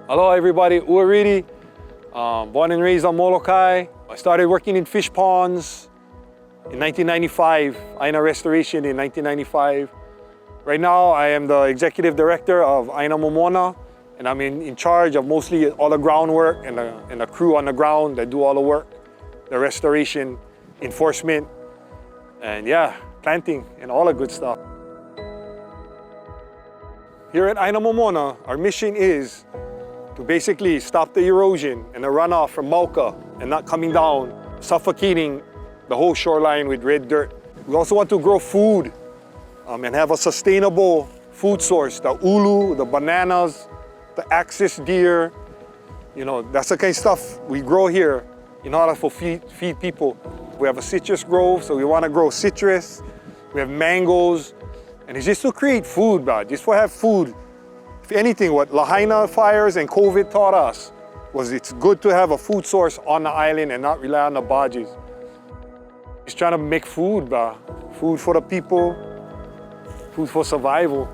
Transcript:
Hello everybody, Walter Ritte, born and raised on Molokai. I started working in fish ponds in 1995, Aina restoration in 1995. Right now I am the executive director of Aina Momona, and I'm in charge of mostly all the groundwork and the crew on the ground that do all the work, the restoration, enforcement, and yeah, planting and all the good stuff. Here at Aina Momona, our mission is to basically stop the erosion and the runoff from Mauka and not coming down, suffocating the whole shoreline with red dirt. We also want to grow food and have a sustainable food source. The ulu, the bananas, the axis deer, you know, that's the kind of stuff we grow here in order to feed people. We have a citrus grove, so we want to grow citrus. We have mangoes, and it's just to create food, bro, just for have food. If anything, what Lahaina fires and COVID taught us was it's good to have a food source on the island and not rely on the barges. Just trying to make food, bro. Food for the people, food for survival.